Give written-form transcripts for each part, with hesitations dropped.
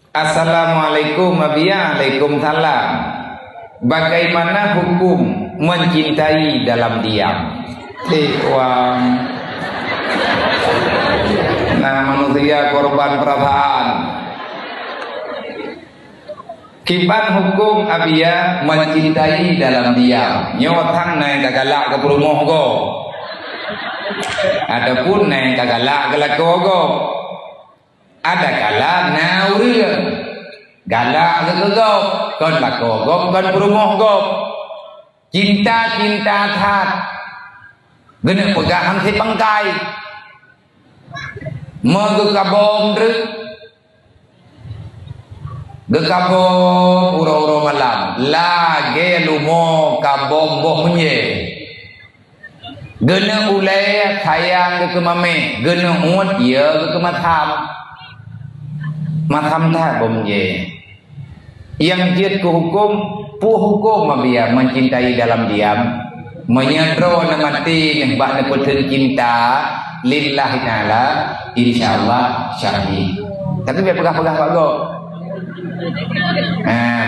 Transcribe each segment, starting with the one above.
Assalamualaikum Waalaikumsalam. Bagaimana hukum mencintai dalam diam? Wang. Nah, manusia korban perasaan. Kipan hukum abia mencintai dalam diam. Nyotang naik kagalak ke perumoh go. Adapun naik kagalak ke lako go. Ada galak nauria. Galak ke gop. Kon lako gop, kon perumoh gop. Cinta-cinta that. Gena pegahan si pangkai. Megekabom druk. Gekabom uro-uro malam. Lage lumo kabom boh menye. Gena ulai sayang ke kemame. Gena uat ya ke matham. Matham tak bom menye. Yang jid ke hukum. Pu hukum mabia mencintai dalam diam. Menyedro namati nembak neputun cinta. Lillahi ta'ala. InsyaAllah syahid. Tapi biar pegah-pegah Pak Go.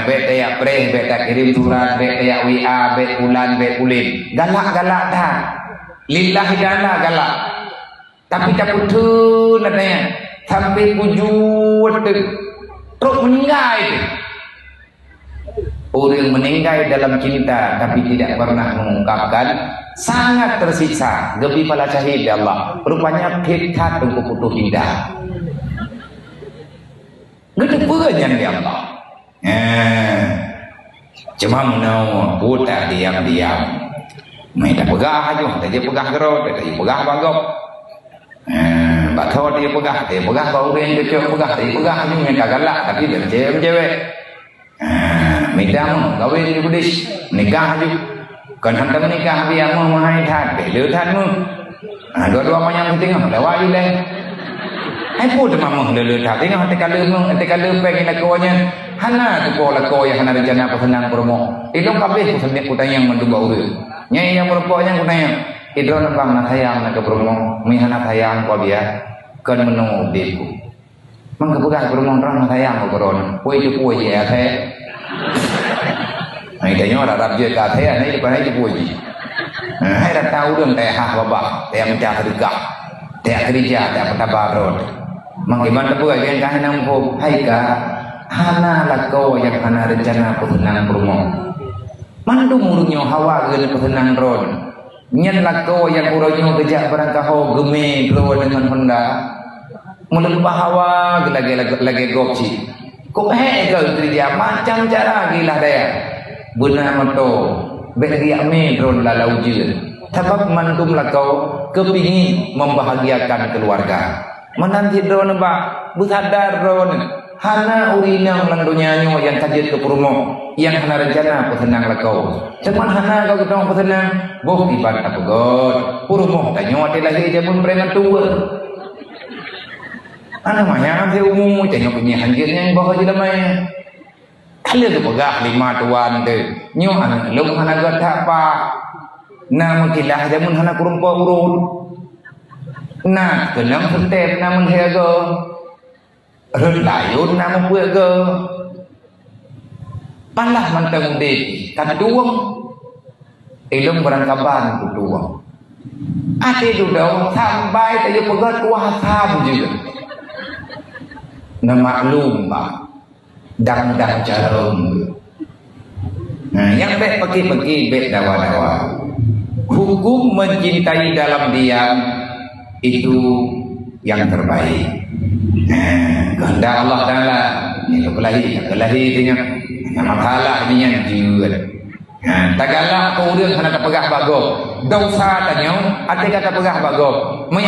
Bet tayak preh, bet tak kirim surat, bet tayak WA, bet ulan, bet ulin. Galak-galak dah. Lillahi ta'ala galak. Tapi tak putun katanya. Sampai pujut. Terus meninggal itu. Orang meninggal dalam cinta tapi tidak pernah mengungkapkan, sangat tersiksa. Gebi pala syahid ya Allah. Rupanya pitkat untuk putus indah. Gede pengen ya Allah. Cuma menau putar diam-diam. Mai tak pegah aja, tak je pegah gerot, tak je pegah bagok. Bathor dia pegah bau dia pegah, dia pegah ni minta galak tapi dia cewek. Midang kawin di Buddhis nikah aja. Kan hantar nikah biar mau mahai that, bela that mu. Dua-dua macam penting ah, lewat je leh. Hai pun mamah lele that, tengok hati kalau pengen lakuannya. Hana tu ko lako yang hana rencana pesenang promo. Itu kabeh pesenang kutanya yang menduga urut. Nyai yang merupanya kutanya. Itu nabang nak sayang nak ke promo. Mi hana sayang ko dia. Kan menunggu deku. Mang kebuka promo orang sayang ko koron. Poi tu poi ya the. Này để nhớ là làm việc cả thế này có thấy cái vui gì hay là tahu dong teh babak teh mencari dekat teh kerja teh petabarot mengimana tu yang kah nampu hai ka hana lako yang hana rencana pesenang promo mandu murunyo hawa gen pesenang ron nyen lako yang uronyo gejak barangkaho geme gelo dengan Honda mulut bahawa lagi gopci kok kerja macam cara gila daya benar moto beria medron lalau je sebab mantum lakau kepingin membahagiakan keluarga menanti drone ba busadar drone hana urinang landunya nyo yang tajid ke perumo yang hana rencana pesenang lakau cuman hana kau ketong pesenang boh iban tak pegot perumo tanyo ate lagi je pun preman tua ana maya ante umum tanyo punya hanjirnya bawa je damai. Kali tu pegah 5 tuan tu. Nyo an lung hana gata pa. Na makilah jamun hana kurumpa urut. Na kenang setep na menghega. Relayun na mempuega. Palah mantang dek. Kan tuang. Ilung berangkapan tu tuang. Ate tu dong sampai tak pegat kuasa juga. Na maklum ba. Dang-dang jarum. Nah, yang baik pergi-pergi, baik dawa-dawa. Hukum mencintai dalam diam itu yang terbaik. Kehendak Allah Taala, yang kelahi dengan masalah ini yang juga. Tagalah kemudian kena pegah bagok. Dosa tanya, ada kata pegah bagok.